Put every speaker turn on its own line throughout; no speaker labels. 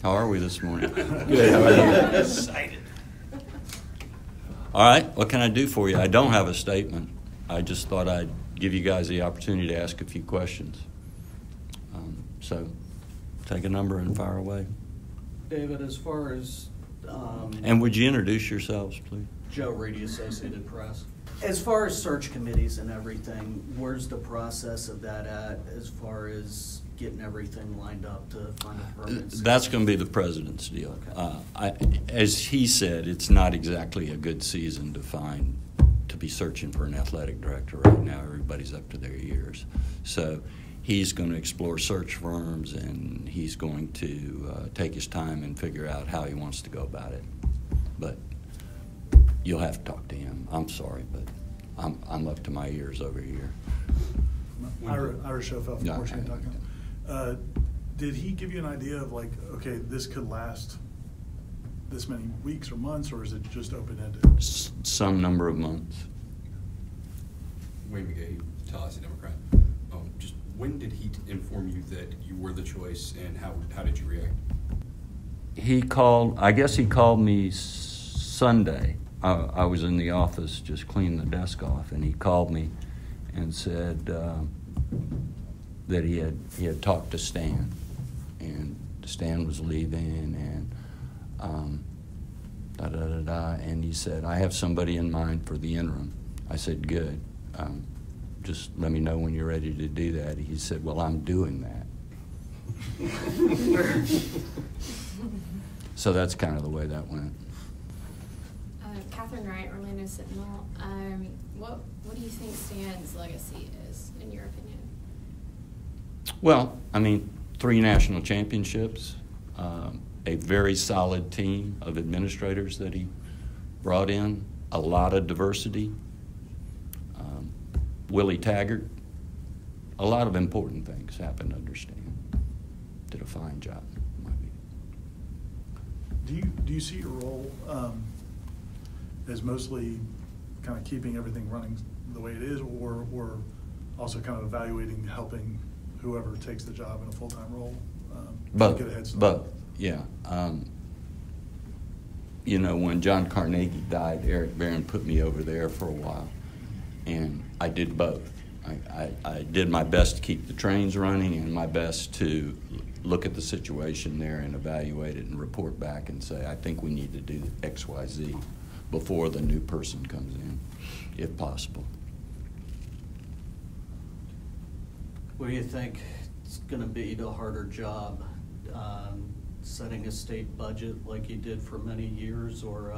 How are we this morning? Good. How are you?
Excited.
All right. What can I do for you? I don't have a statement. I just thought I'd give you guys the opportunity to ask a few questions. So take a number and fire away.
David, as far as...
and would you introduce yourselves, please?
Joe Reedy, Associated Press. As far as search committees and everything, where's the process of that at as far as getting everything lined up to find a permanent?
That's going to be the president's deal.
Okay.
As he said, it's not exactly a good season to be searching for an athletic director right now. Everybody's up to their ears. So he's going to explore search firms, and he's going to take his time and figure out how he wants to go about it. But you'll have to talk to him. I'm sorry, but I'm up to my ears over here.
Irish Shofel from Warchant.com. Did he give you an idea of like, okay, this could last this many weeks or months, or is it just open-ended?
Some number of months.
Wayne McGahee, Tallahassee Democrat. Just when did he inform you that you were the choice, and how did you react?
He called, I guess he called me Sunday. I was in the office just cleaning the desk off, and he called me and said that he had talked to Stan, and Stan was leaving, and and he said, I have somebody in mind for the interim. I said, good. Just let me know when you're ready to do that. He said, well, I'm doing that. So that's kind of the way that went.
Catherine Wright, Orlando Sentinel. What do you think Stan's legacy is, in your opinion?
Well, I mean, 3 national championships, a very solid team of administrators that he brought in, a lot of diversity, Willie Taggart, a lot of important things happened under Stan. Did a fine job, in my opinion.
Do you see your role as mostly kind of keeping everything running the way it is, or also kind of evaluating, helping whoever takes the job in a full-time role?
Both.
Get a head start?
Both. Yeah. You know, when John Carnegie died, Eric Barron put me over there for a while, and I did both. I did my best to keep the trains running and my best to look at the situation there and evaluate it and report back and say, I think we need to do X, Y, Z before the new person comes in, if possible.
What do you think is going to be the harder job, setting a state budget like you did for many years, or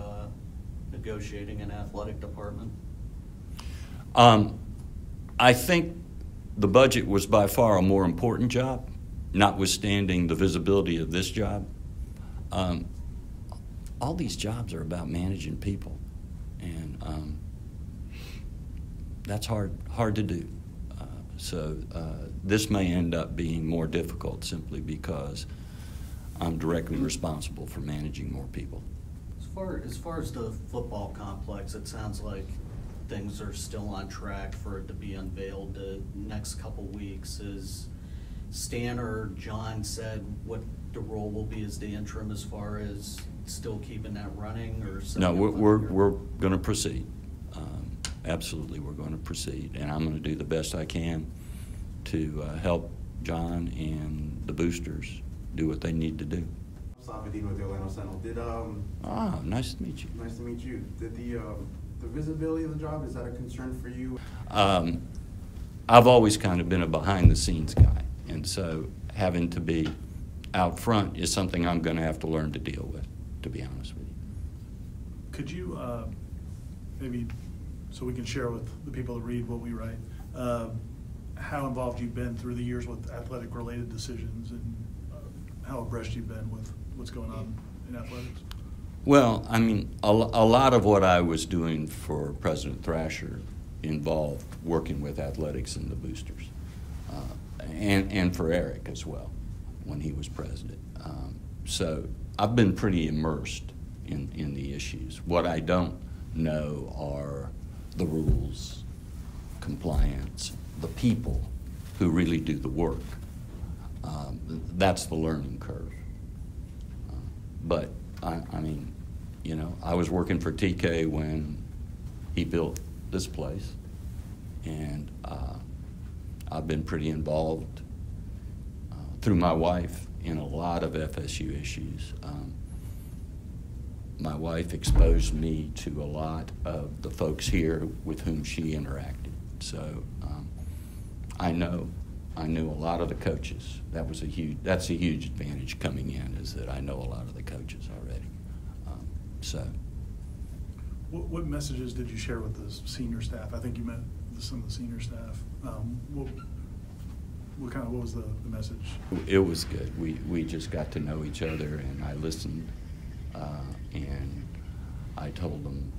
negotiating an athletic department?
I think the budget was by far a more important job, notwithstanding the visibility of this job. All these jobs are about managing people, and that's hard to do. So this may end up being more difficult simply because I'm directly responsible for managing more people.
As far as the football complex, it sounds like things are still on track for it to be unveiled the next couple weeks. Is Stan or John said what the role will be as the interim as far as still keeping that running? Or
no, we're going to proceed. Absolutely, we're going to proceed, and I'm going to do the best I can to help John and the boosters do what they need to do.
With the Orlando Sentinel.
Nice to meet you.
Nice to meet you. Did the visibility of the job, is that a concern for you?
I've always kind of been a behind-the-scenes guy, and so having to be out front is something I'm going to have to learn to deal with, to be honest with you.
Could you maybe, so we can share with the people that read what we write, how involved you've been through the years with athletic-related decisions, and how abreast you've been with what's going on in athletics?
Well, I mean, a lot of what I was doing for President Thrasher involved working with athletics and the boosters, and for Eric as well when he was president. So I've been pretty immersed in the issues. What I don't know are the rules, compliance, the people who really do the work. That's the learning curve. But, I mean, you know, I was working for TK when he built this place, and I've been pretty involved through my wife in a lot of FSU issues. My wife exposed me to a lot of the folks here with whom she interacted. So I knew a lot of the coaches. That's a huge advantage coming in, is that I know a lot of the coaches already.
What messages did you share with the senior staff? I think you met some of the senior staff. What was the message?
It was good. We just got to know each other, and I listened, and I told them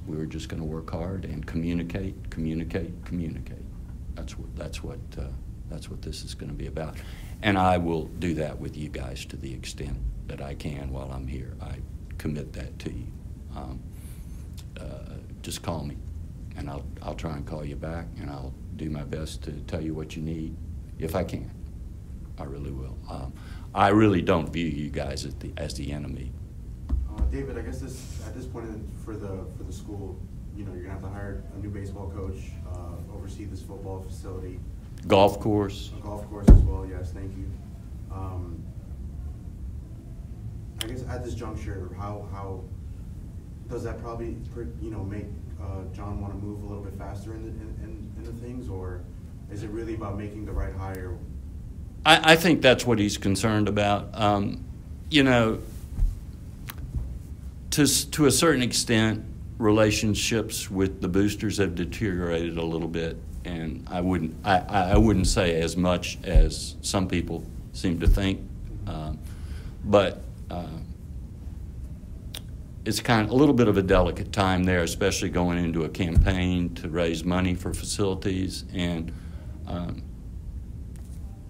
we were just going to work hard and communicate. That's what this is going to be about, and I will do that with you guys to the extent that I can while I'm here. I commit that to you. Just call me, and I'll try and call you back, and I'll do my best to tell you what you need, if I can. I really will. I really don't view you guys as the enemy.
David, I guess at this point for the school, you know, you're gonna have to hire a new baseball coach, oversee this football facility,
Golf course.
a golf course as well. Yes, thank you. I guess at this juncture, how does that probably make John want to move a little bit faster in the things, or is it really about making the right hire?
I think that's what he's concerned about. You know, to a certain extent, relationships with the boosters have deteriorated a little bit, and I wouldn't say as much as some people seem to think, but it's kind of a little bit of a delicate time there, especially going into a campaign to raise money for facilities. And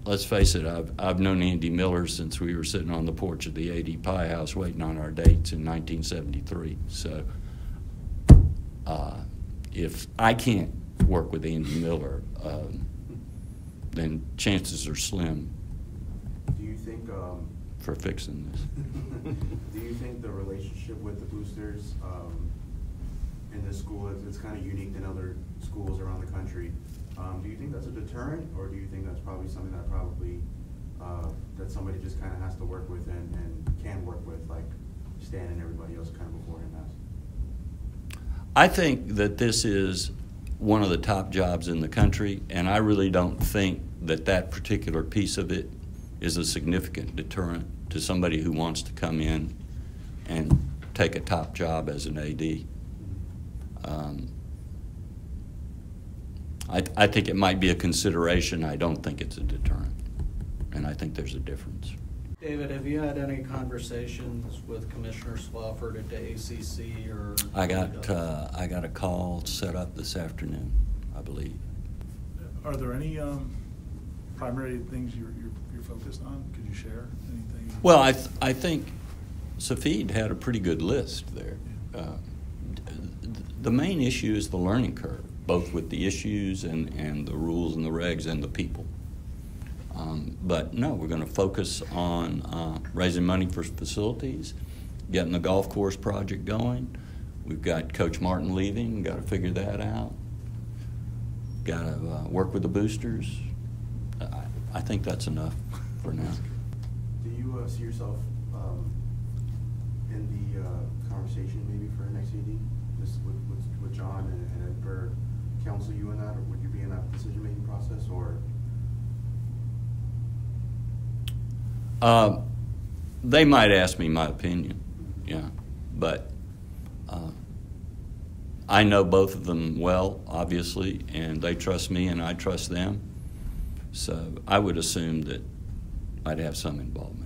let's face it, I've known Andy Miller since we were sitting on the porch of the AD Pie House waiting on our dates in 1973. So if I can't work with Andy Miller, then chances are slim
Do you think
for fixing this.
do you think the relationship with the boosters in this school, it's kind of unique than other schools around the country? Do you think that's a deterrent, or do you think that's probably something that that somebody just kind of has to work with and can work with, like Stan and everybody else kind of before him has?
I think that this is one of the top jobs in the country, and I really don't think that particular piece of it is a significant deterrent to somebody who wants to come in and take a top job as an AD. I think it might be a consideration. I don't think it's a deterrent, and I think there's a difference.
David, have you had any conversations with Commissioner Swafford at the ACC or?
I got a call set up this afternoon, I believe.
Are there any primary things you're focused on? Could you share anything?
Well, I think Safid had a pretty good list there. The main issue is the learning curve, both with the issues and the rules and the regs and the people. But no, we're going to focus on raising money for facilities, getting the golf course project going. We've got Coach Martin leaving, got to figure that out. Got to work with the boosters. I think that's enough for now.
Do you see yourself in the conversation maybe for next AD, just with John and Ed Burr counsel you in that, or would you be in that decision-making process, or?
They might ask me my opinion, yeah, but I know both of them well, obviously, and they trust me and I trust them, so I would assume that I'd have some involvement.